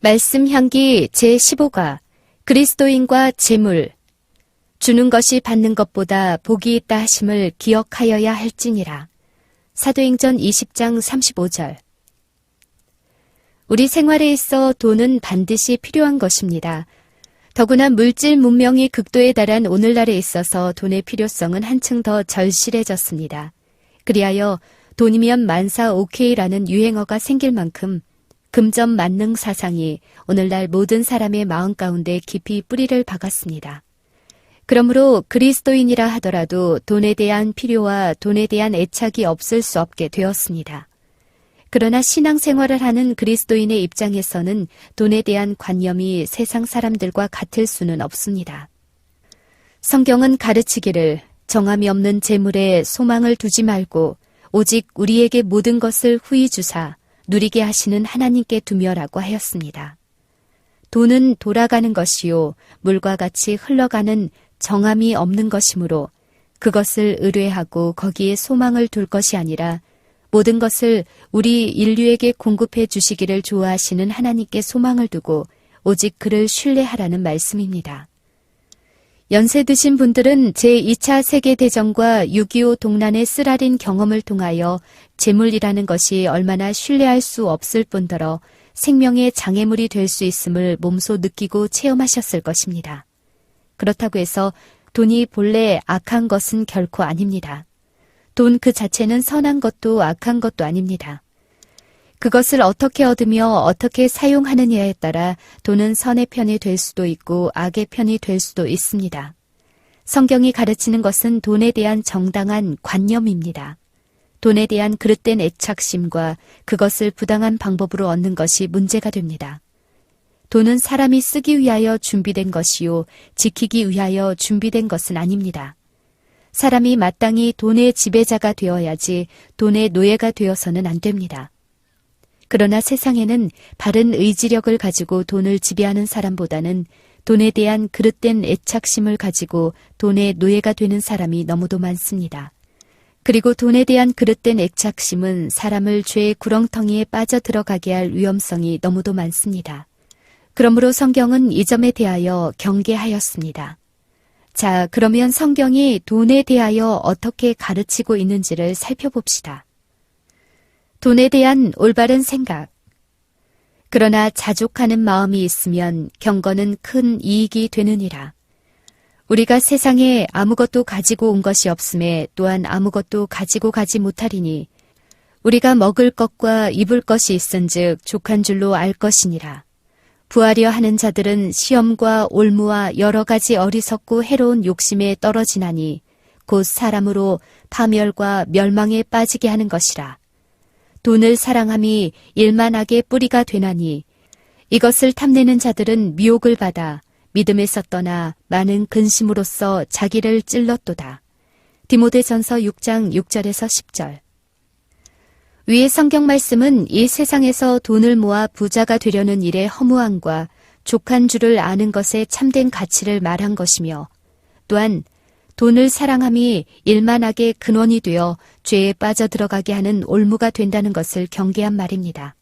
말씀 향기 제15가 그리스도인과 재물 주는 것이 받는 것보다 복이 있다 하심을 기억하여야 할지니라. 사도행전 20장 35절. 우리 생활에 있어 돈은 반드시 필요한 것입니다. 더구나 물질 문명이 극도에 달한 오늘날에 있어서 돈의 필요성은 한층 더 절실해졌습니다. 그리하여 돈이면 만사 오케이라는 유행어가 생길 만큼 금전 만능 사상이 오늘날 모든 사람의 마음 가운데 깊이 뿌리를 박았습니다. 그러므로 그리스도인이라 하더라도 돈에 대한 필요와 돈에 대한 애착이 없을 수 없게 되었습니다. 그러나 신앙생활을 하는 그리스도인의 입장에서는 돈에 대한 관념이 세상 사람들과 같을 수는 없습니다. 성경은 가르치기를 정함이 없는 재물에 소망을 두지 말고 오직 우리에게 모든 것을 후히 주사 누리게 하시는 하나님께 두며라고 하였습니다. 돈은 돌아가는 것이요 물과 같이 흘러가는 정함이 없는 것이므로 그것을 의뢰하고 거기에 소망을 둘 것이 아니라 모든 것을 우리 인류에게 공급해 주시기를 좋아하시는 하나님께 소망을 두고 오직 그를 신뢰하라는 말씀입니다. 연세 드신 분들은 제2차 세계대전과 6.25 동란의 쓰라린 경험을 통하여 재물이라는 것이 얼마나 신뢰할 수 없을 뿐더러 생명의 장애물이 될 수 있음을 몸소 느끼고 체험하셨을 것입니다. 그렇다고 해서 돈이 본래 악한 것은 결코 아닙니다. 돈 그 자체는 선한 것도 악한 것도 아닙니다. 그것을 어떻게 얻으며 어떻게 사용하느냐에 따라 돈은 선의 편이 될 수도 있고 악의 편이 될 수도 있습니다. 성경이 가르치는 것은 돈에 대한 정당한 관념입니다. 돈에 대한 그릇된 애착심과 그것을 부당한 방법으로 얻는 것이 문제가 됩니다. 돈은 사람이 쓰기 위하여 준비된 것이요 지키기 위하여 준비된 것은 아닙니다. 사람이 마땅히 돈의 지배자가 되어야지 돈의 노예가 되어서는 안 됩니다. 그러나 세상에는 바른 의지력을 가지고 돈을 지배하는 사람보다는 돈에 대한 그릇된 애착심을 가지고 돈의 노예가 되는 사람이 너무도 많습니다. 그리고 돈에 대한 그릇된 애착심은 사람을 죄의 구렁텅이에 빠져들어가게 할 위험성이 너무도 많습니다. 그러므로 성경은 이 점에 대하여 경계하였습니다. 자, 그러면 성경이 돈에 대하여 어떻게 가르치고 있는지를 살펴봅시다. 돈에 대한 올바른 생각. 그러나 자족하는 마음이 있으면 경건은 큰 이익이 되느니라. 우리가 세상에 아무것도 가지고 온 것이 없음에 또한 아무것도 가지고 가지 못하리니 우리가 먹을 것과 입을 것이 있은즉 족한 줄로 알 것이니라. 부하려 하는 자들은 시험과 올무와 여러 가지 어리석고 해로운 욕심에 떨어지나니 곧 사람으로 파멸과 멸망에 빠지게 하는 것이라. 돈을 사랑함이 일만하게 뿌리가 되나니 이것을 탐내는 자들은 미혹을 받아 믿음에서 떠나 많은 근심으로써 자기를 찔렀도다. 디모데전서 6장 6절에서 10절. 위의 성경 말씀은 이 세상에서 돈을 모아 부자가 되려는 일의 허무함과 족한 줄을 아는 것의 참된 가치를 말한 것이며 또한 돈을 사랑함이 일만하게 근원이 되어 죄에 빠져들어가게 하는 올무가 된다는 것을 경계한 말입니다.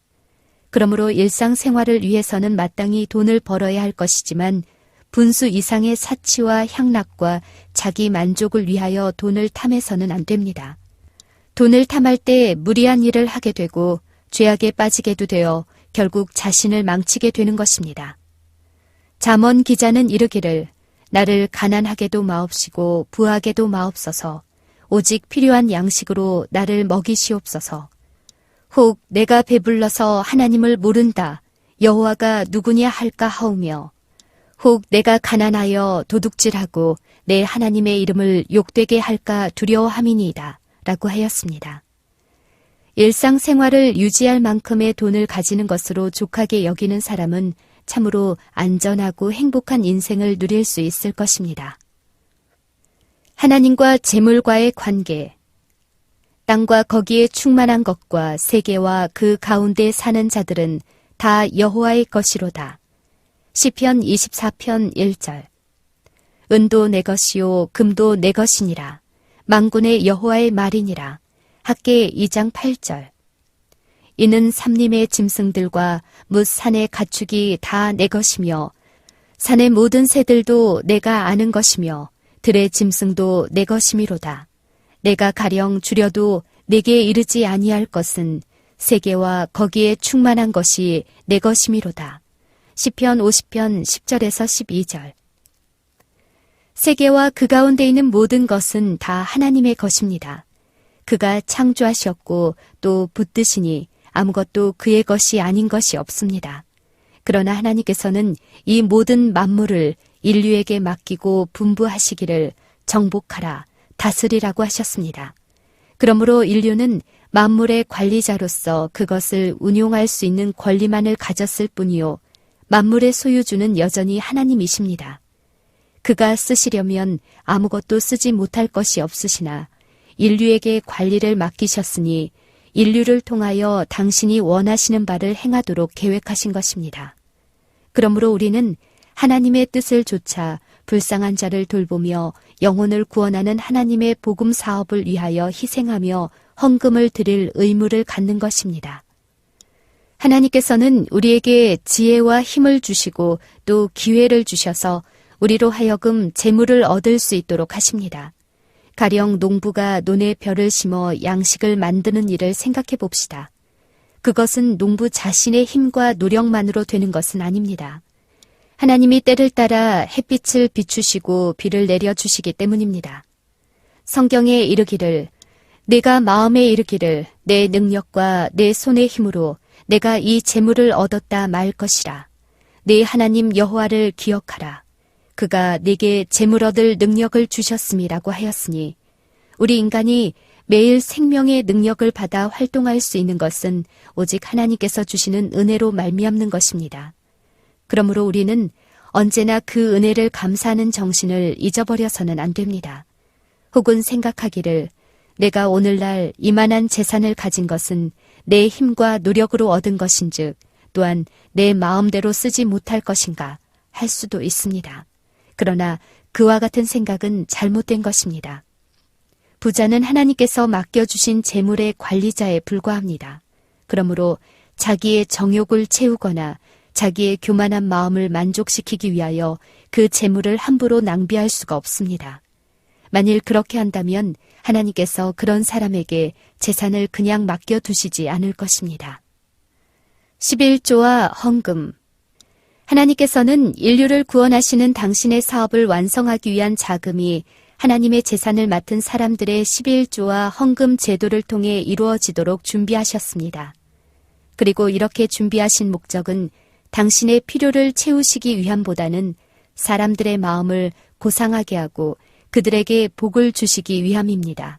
그러므로 일상생활을 위해서는 마땅히 돈을 벌어야 할 것이지만 분수 이상의 사치와 향락과 자기 만족을 위하여 돈을 탐해서는 안 됩니다. 돈을 탐할 때 무리한 일을 하게 되고 죄악에 빠지게도 되어 결국 자신을 망치게 되는 것입니다. 잠언 기자는 이르기를 나를 가난하게도 마옵시고 부하게도 마옵소서 오직 필요한 양식으로 나를 먹이시옵소서. 혹 내가 배불러서 하나님을 모른다 여호와가 누구냐 할까 하오며 혹 내가 가난하여 도둑질하고 내 하나님의 이름을 욕되게 할까 두려워함이니이다 라고 하였습니다. 일상생활을 유지할 만큼의 돈을 가지는 것으로 족하게 여기는 사람은 참으로 안전하고 행복한 인생을 누릴 수 있을 것입니다. 하나님과 재물과의 관계. 땅과 거기에 충만한 것과 세계와 그 가운데 사는 자들은 다 여호와의 것이로다. 시편 24편 1절. 은도 내 것이요 금도 내 것이니라. 만군의 여호와의 말이니라. 학개 2장 8절. 이는 삼림의 짐승들과 뭇 산의 가축이 다 내 것이며 산의 모든 새들도 내가 아는 것이며 들의 짐승도 내 것이미로다. 내가 가령 줄여도 내게 이르지 아니할 것은 세계와 거기에 충만한 것이 내 것이미로다. 시편 50편 10절에서 12절. 세계와 그 가운데 있는 모든 것은 다 하나님의 것입니다. 그가 창조하셨고 또 붙드시니 아무것도 그의 것이 아닌 것이 없습니다. 그러나 하나님께서는 이 모든 만물을 인류에게 맡기고 분부하시기를 정복하라, 다스리라고 하셨습니다. 그러므로 인류는 만물의 관리자로서 그것을 운용할 수 있는 권리만을 가졌을 뿐이요, 만물의 소유주는 여전히 하나님이십니다. 그가 쓰시려면 아무것도 쓰지 못할 것이 없으시나 인류에게 관리를 맡기셨으니 인류를 통하여 당신이 원하시는 바를 행하도록 계획하신 것입니다. 그러므로 우리는 하나님의 뜻을 좇아 불쌍한 자를 돌보며 영혼을 구원하는 하나님의 복음 사업을 위하여 희생하며 헌금을 드릴 의무를 갖는 것입니다. 하나님께서는 우리에게 지혜와 힘을 주시고 또 기회를 주셔서 우리로 하여금 재물을 얻을 수 있도록 하십니다. 가령 농부가 논에 벼를 심어 양식을 만드는 일을 생각해 봅시다. 그것은 농부 자신의 힘과 노력만으로 되는 것은 아닙니다. 하나님이 때를 따라 햇빛을 비추시고 비를 내려주시기 때문입니다. 성경에 이르기를 내가 마음에 이르기를 내 능력과 내 손의 힘으로 내가 이 재물을 얻었다 말 것이라. 네 하나님 여호와를 기억하라. 그가 네게 재물 얻을 능력을 주셨음이라고 하였으니 우리 인간이 매일 생명의 능력을 받아 활동할 수 있는 것은 오직 하나님께서 주시는 은혜로 말미암는 것입니다. 그러므로 우리는 언제나 그 은혜를 감사하는 정신을 잊어버려서는 안 됩니다. 혹은 생각하기를 내가 오늘날 이만한 재산을 가진 것은 내 힘과 노력으로 얻은 것인즉 또한 내 마음대로 쓰지 못할 것인가 할 수도 있습니다. 그러나 그와 같은 생각은 잘못된 것입니다. 부자는 하나님께서 맡겨주신 재물의 관리자에 불과합니다. 그러므로 자기의 정욕을 채우거나 자기의 교만한 마음을 만족시키기 위하여 그 재물을 함부로 낭비할 수가 없습니다. 만일 그렇게 한다면 하나님께서 그런 사람에게 재산을 그냥 맡겨두시지 않을 것입니다. 11조와 헌금. 하나님께서는 인류를 구원하시는 당신의 사업을 완성하기 위한 자금이 하나님의 재산을 맡은 사람들의 11조와 헌금 제도를 통해 이루어지도록 준비하셨습니다. 그리고 이렇게 준비하신 목적은 당신의 필요를 채우시기 위함보다는 사람들의 마음을 고상하게 하고 그들에게 복을 주시기 위함입니다.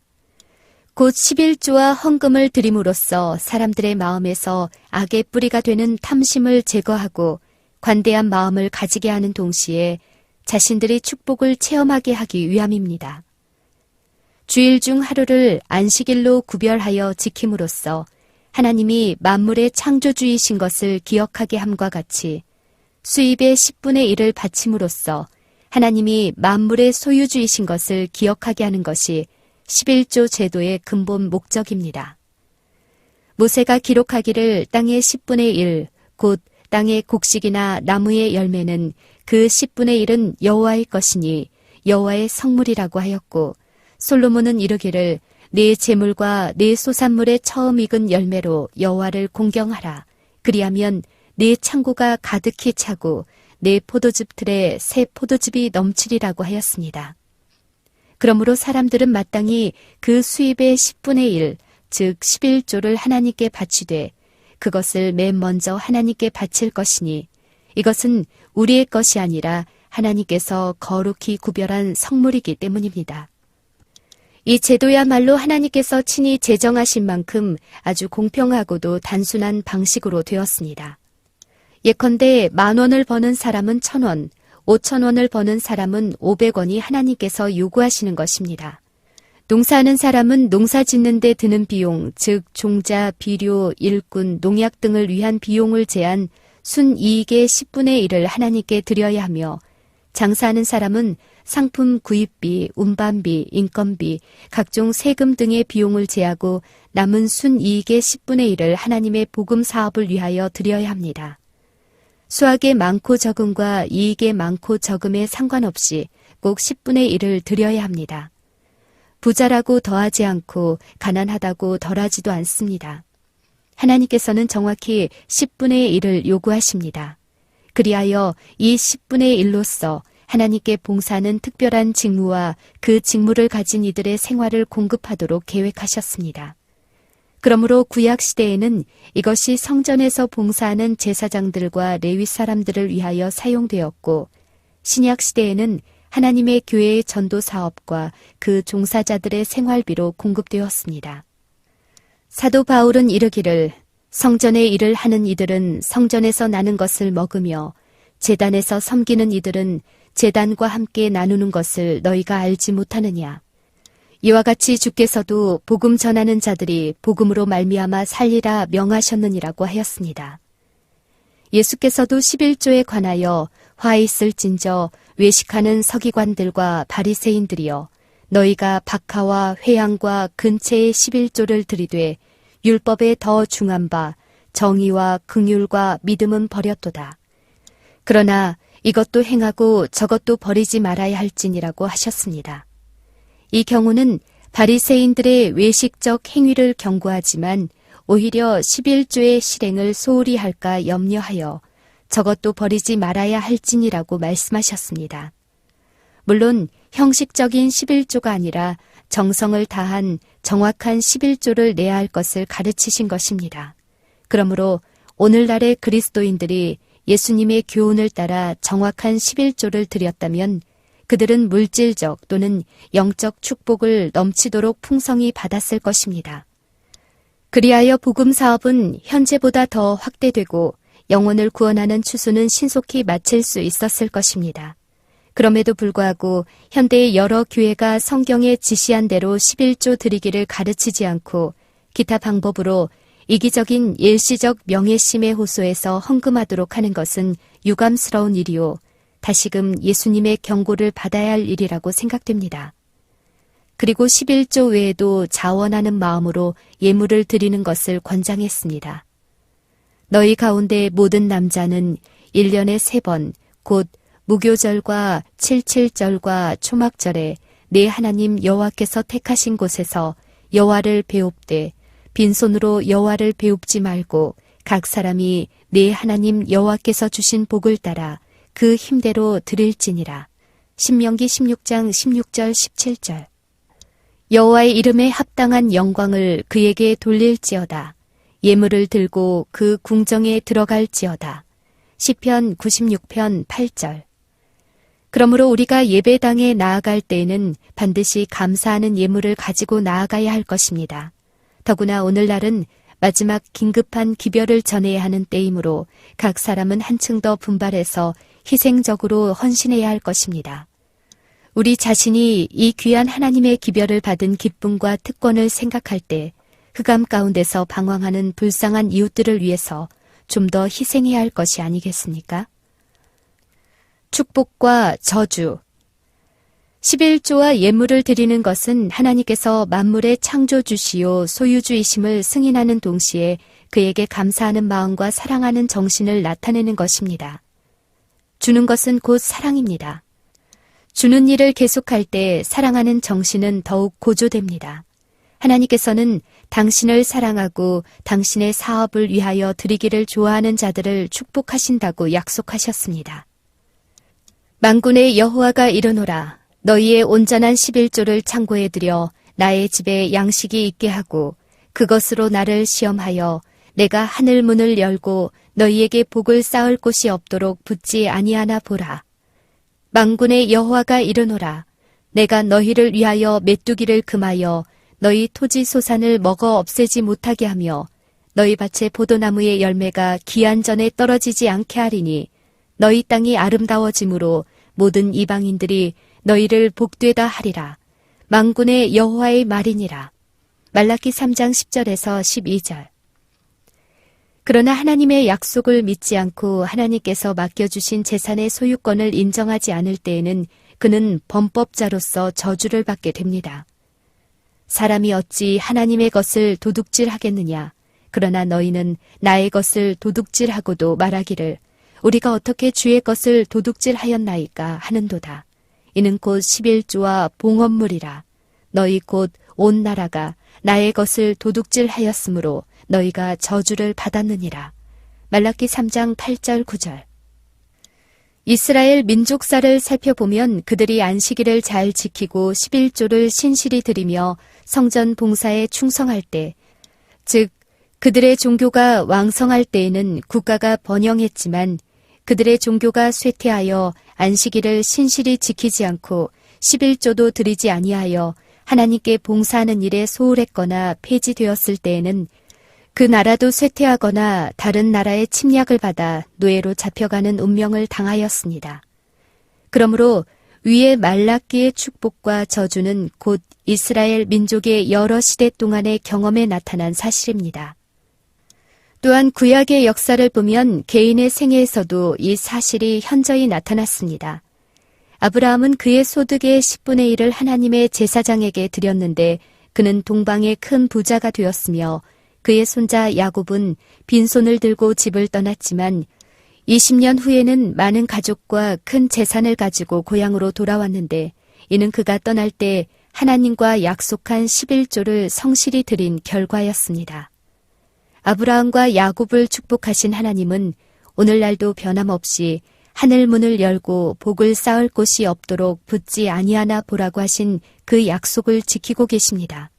곧 11조와 헌금을 드림으로써 사람들의 마음에서 악의 뿌리가 되는 탐심을 제거하고 관대한 마음을 가지게 하는 동시에 자신들이 축복을 체험하게 하기 위함입니다. 주일 중 하루를 안식일로 구별하여 지킴으로써 하나님이 만물의 창조주이신 것을 기억하게 함과 같이 수입의 10분의 1을 바침으로써 하나님이 만물의 소유주이신 것을 기억하게 하는 것이 11조 제도의 근본 목적입니다. 모세가 기록하기를 땅의 10분의 1, 곧 땅의 곡식이나 나무의 열매는 그 10분의 1은 여호와의 것이니 여호와의 성물이라고 하였고, 솔로몬은 이르기를 네 재물과 네 소산물의 처음 익은 열매로 여호와를 공경하라. 그리하면 네 창고가 가득히 차고 네 포도즙 틀에 새 포도즙이 넘치리라고 하였습니다. 그러므로 사람들은 마땅히 그 수입의 10분의 1, 즉 11조를 하나님께 바치되 그것을 맨 먼저 하나님께 바칠 것이니 이것은 우리의 것이 아니라 하나님께서 거룩히 구별한 성물이기 때문입니다. 이 제도야말로 하나님께서 친히 제정하신 만큼 아주 공평하고도 단순한 방식으로 되었습니다. 예컨대 10,000원을 버는 사람은 1,000원, 5,000원을 버는 사람은 500원이 하나님께서 요구하시는 것입니다. 농사하는 사람은 농사 짓는 데 드는 비용, 즉 종자, 비료, 일꾼, 농약 등을 위한 비용을 제한 순이익의 10분의 1을 하나님께 드려야 하며 장사하는 사람은 상품 구입비, 운반비, 인건비, 각종 세금 등의 비용을 제하고 남은 순이익의 10분의 1을 하나님의 복음 사업을 위하여 드려야 합니다. 수확의 많고 적음과 이익의 많고 적음에 상관없이 꼭 10분의 1을 드려야 합니다. 부자라고 더하지 않고 가난하다고 덜하지도 않습니다. 하나님께서는 정확히 10분의 1을 요구하십니다. 그리하여 이 10분의 1로서 하나님께 봉사하는 특별한 직무와 그 직무를 가진 이들의 생활을 공급하도록 계획하셨습니다. 그러므로 구약 시대에는 이것이 성전에서 봉사하는 제사장들과 레위 사람들을 위하여 사용되었고, 신약 시대에는 하나님의 교회의 전도 사업과 그 종사자들의 생활비로 공급되었습니다. 사도 바울은 이르기를 성전의 일을 하는 이들은 성전에서 나는 것을 먹으며 제단에서 섬기는 이들은 제단과 함께 나누는 것을 너희가 알지 못하느냐. 이와 같이 주께서도 복음 전하는 자들이 복음으로 말미암아 살리라 명하셨느니라고 하였습니다. 예수께서도 11조에 관하여 화 있을진저 외식하는 서기관들과 바리새인들이여 너희가 박하와 회양과 근체의 11조를 들이되 율법에 더 중한 바 정의와 긍휼과 믿음은 버렸도다. 그러나 이것도 행하고 저것도 버리지 말아야 할지니라고 하셨습니다. 이 경우는 바리새인들의 외식적 행위를 경고하지만 오히려 11조의 실행을 소홀히 할까 염려하여 저것도 버리지 말아야 할지니라고 말씀하셨습니다. 물론 형식적인 11조가 아니라 정성을 다한 정확한 11조를 내야 할 것을 가르치신 것입니다. 그러므로 오늘날의 그리스도인들이 예수님의 교훈을 따라 정확한 11조를 드렸다면 그들은 물질적 또는 영적 축복을 넘치도록 풍성히 받았을 것입니다. 그리하여 복음 사업은 현재보다 더 확대되고 영혼을 구원하는 추수는 신속히 마칠 수 있었을 것입니다. 그럼에도 불구하고 현대의 여러 교회가 성경에 지시한 대로 11조 드리기를 가르치지 않고 기타 방법으로 이기적인 일시적 명예심에 호소해서 헌금하도록 하는 것은 유감스러운 일이요. 다시금 예수님의 경고를 받아야 할 일이라고 생각됩니다. 그리고 11조 외에도 자원하는 마음으로 예물을 드리는 것을 권장했습니다. 너희 가운데 모든 남자는 1년에 3번 곧 무교절과 칠칠절과 초막절에 내 하나님 여호와께서 택하신 곳에서 여호와를 배웁되 빈손으로 여호와를 배웁지 말고 각 사람이 내 하나님 여호와께서 주신 복을 따라 그 힘대로 드릴지니라. 신명기 16장 16절 17절. 여호와의 이름에 합당한 영광을 그에게 돌릴지어다. 예물을 들고 그 궁정에 들어갈지어다. 시편 96편 8절. 그러므로 우리가 예배당에 나아갈 때에는 반드시 감사하는 예물을 가지고 나아가야 할 것입니다. 더구나 오늘날은 마지막 긴급한 기별을 전해야 하는 때이므로 각 사람은 한층 더 분발해서 희생적으로 헌신해야 할 것입니다. 우리 자신이 이 귀한 하나님의 기별을 받은 기쁨과 특권을 생각할 때 흑암 가운데서 방황하는 불쌍한 이웃들을 위해서 좀 더 희생해야 할 것이 아니겠습니까? 축복과 저주. 11조와 예물을 드리는 것은 하나님께서 만물의 창조주시요 소유주이심을 승인하는 동시에 그에게 감사하는 마음과 사랑하는 정신을 나타내는 것입니다. 주는 것은 곧 사랑입니다. 주는 일을 계속할 때 사랑하는 정신은 더욱 고조됩니다. 하나님께서는 당신을 사랑하고 당신의 사업을 위하여 드리기를 좋아하는 자들을 축복하신다고 약속하셨습니다. 만군의 여호와가 이르노라. 너희의 온전한 11조를 창고에 들여 나의 집에 양식이 있게 하고 그것으로 나를 시험하여 내가 하늘 문을 열고 너희에게 복을 쌓을 곳이 없도록 붙지 아니하나 보라. 만군의 여호와가 이르노라. 내가 너희를 위하여 메뚜기를 금하여 너희 토지 소산을 먹어 없애지 못하게 하며 너희 밭의 포도나무의 열매가 기한 전에 떨어지지 않게 하리니 너희 땅이 아름다워짐으로 모든 이방인들이 너희를 복되다 하리라. 만군의 여호와의 말이니라. 말라기 3장 10절에서 12절. 그러나 하나님의 약속을 믿지 않고 하나님께서 맡겨주신 재산의 소유권을 인정하지 않을 때에는 그는 범법자로서 저주를 받게 됩니다. 사람이 어찌 하나님의 것을 도둑질하겠느냐. 그러나 너희는 나의 것을 도둑질하고도 말하기를 우리가 어떻게 주의 것을 도둑질하였나이까 하는도다. 이는 곧 11조와 봉헌물이라. 너희 곧 온 나라가 나의 것을 도둑질하였으므로 너희가 저주를 받았느니라. 말라기 3장 8절 9절. 이스라엘 민족사를 살펴보면 그들이 안식일을 잘 지키고 11조를 신실히 드리며 성전 봉사에 충성할 때, 즉 그들의 종교가 왕성할 때에는 국가가 번영했지만 그들의 종교가 쇠퇴하여 안식일을 신실히 지키지 않고 11조도 드리지 아니하여 하나님께 봉사하는 일에 소홀했거나 폐지되었을 때에는 그 나라도 쇠퇴하거나 다른 나라의 침략을 받아 노예로 잡혀가는 운명을 당하였습니다. 그러므로 위의 말라기의 축복과 저주는 곧 이스라엘 민족의 여러 시대 동안의 경험에 나타난 사실입니다. 또한 구약의 역사를 보면 개인의 생애에서도 이 사실이 현저히 나타났습니다. 아브라함은 그의 소득의 10분의 1을 하나님의 제사장에게 드렸는데 그는 동방의 큰 부자가 되었으며 그의 손자 야곱은 빈손을 들고 집을 떠났지만 20년 후에는 많은 가족과 큰 재산을 가지고 고향으로 돌아왔는데 이는 그가 떠날 때 하나님과 약속한 11조를 성실히 드린 결과였습니다. 아브라함과 야곱을 축복하신 하나님은 오늘날도 변함없이 하늘 문을 열고 복을 쌓을 곳이 없도록 붙지 아니하나 보라고 하신 그 약속을 지키고 계십니다.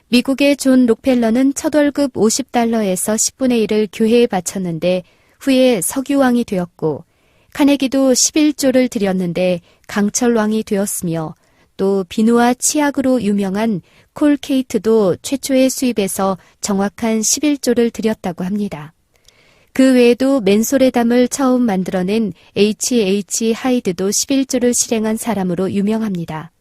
미국의 존 록펠러는 첫 월급 50달러에서 10분의 1을 교회에 바쳤는데 후에 석유왕이 되었고 카네기도 11조를 드렸는데 강철왕이 되었으며 또 비누와 치약으로 유명한 콜케이트도 최초의 수입에서 정확한 11조를 드렸다고 합니다. 그 외에도 맨소레담을 처음 만들어낸 H.H. 하이드도 11조를 실행한 사람으로 유명합니다.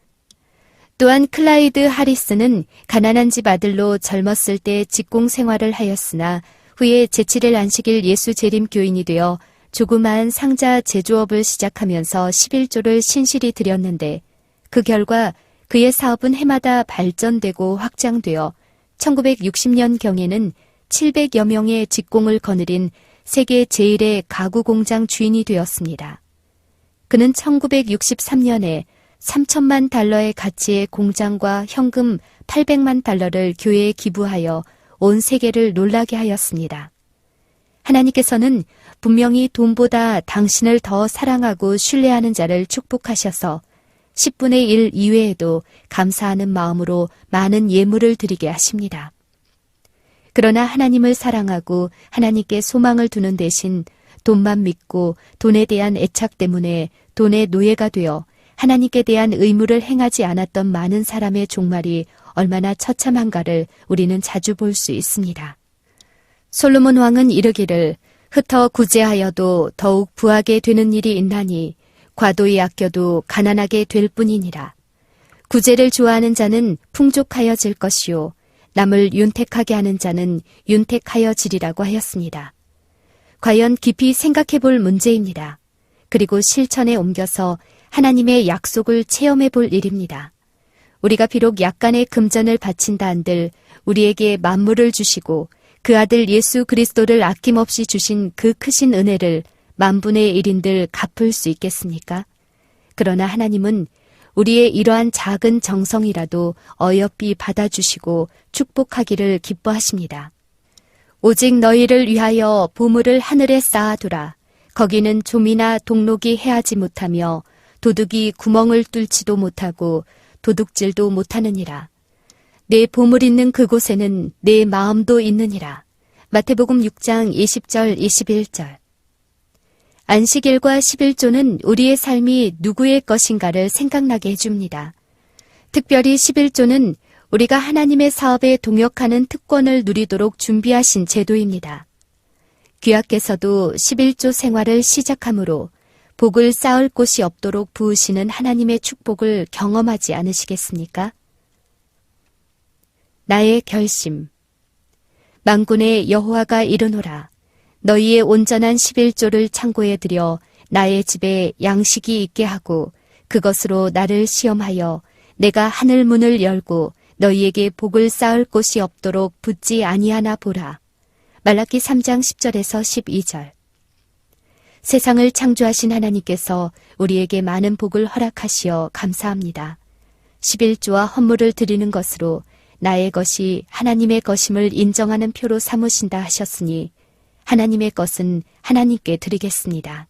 또한 클라이드 하리스는 가난한 집 아들로 젊었을 때 직공 생활을 하였으나 후에 제7일 안식일 예수 재림 교인이 되어 조그마한 상자 제조업을 시작하면서 11조를 신실히 드렸는데 그 결과 그의 사업은 해마다 발전되고 확장되어 1960년경에는 700여 명의 직공을 거느린 세계 제1의 가구 공장 주인이 되었습니다. 그는 1963년에 3천만 달러의 가치의 공장과 현금 800만 달러를 교회에 기부하여 온 세계를 놀라게 하였습니다. 하나님께서는 분명히 돈보다 당신을 더 사랑하고 신뢰하는 자를 축복하셔서 10분의 1 이외에도 감사하는 마음으로 많은 예물을 드리게 하십니다. 그러나 하나님을 사랑하고 하나님께 소망을 두는 대신 돈만 믿고 돈에 대한 애착 때문에 돈의 노예가 되어 하나님께 대한 의무를 행하지 않았던 많은 사람의 종말이 얼마나 처참한가를 우리는 자주 볼 수 있습니다. 솔로몬 왕은 이르기를 흩어 구제하여도 더욱 부하게 되는 일이 있나니 과도히 아껴도 가난하게 될 뿐이니라. 구제를 좋아하는 자는 풍족하여질 것이요 남을 윤택하게 하는 자는 윤택하여지리라고 하였습니다. 과연 깊이 생각해 볼 문제입니다. 그리고 실천에 옮겨서 하나님의 약속을 체험해 볼 일입니다. 우리가 비록 약간의 금전을 바친다 한들 우리에게 만물을 주시고 그 아들 예수 그리스도를 아낌없이 주신 그 크신 은혜를 만분의 1인들 갚을 수 있겠습니까? 그러나 하나님은 우리의 이러한 작은 정성이라도 어여삐 받아주시고 축복하기를 기뻐하십니다. 오직 너희를 위하여 보물을 하늘에 쌓아두라. 거기는 좀이나 동록이 해하지 못하며 도둑이 구멍을 뚫지도 못하고 도둑질도 못하느니라. 내 보물 있는 그곳에는 내 마음도 있느니라. 마태복음 6장 20절 21절. 안식일과 11조는 우리의 삶이 누구의 것인가를 생각나게 해줍니다. 특별히 11조는 우리가 하나님의 사업에 동역하는 특권을 누리도록 준비하신 제도입니다. 귀하께서도 11조 생활을 시작함으로 복을 쌓을 곳이 없도록 부으시는 하나님의 축복을 경험하지 않으시겠습니까? 나의 결심. 만군의 여호와가 이르노라. 너희의 온전한 11조를 창고에 들여 나의 집에 양식이 있게 하고 그것으로 나를 시험하여 내가 하늘 문을 열고 너희에게 복을 쌓을 곳이 없도록 붙지 아니하나 보라. 말라기 3장 10절에서 12절. 세상을 창조하신 하나님께서 우리에게 많은 복을 허락하시어 감사합니다. 11조와 헌물을 드리는 것으로 나의 것이 하나님의 것임을 인정하는 표로 삼으신다 하셨으니 하나님의 것은 하나님께 드리겠습니다.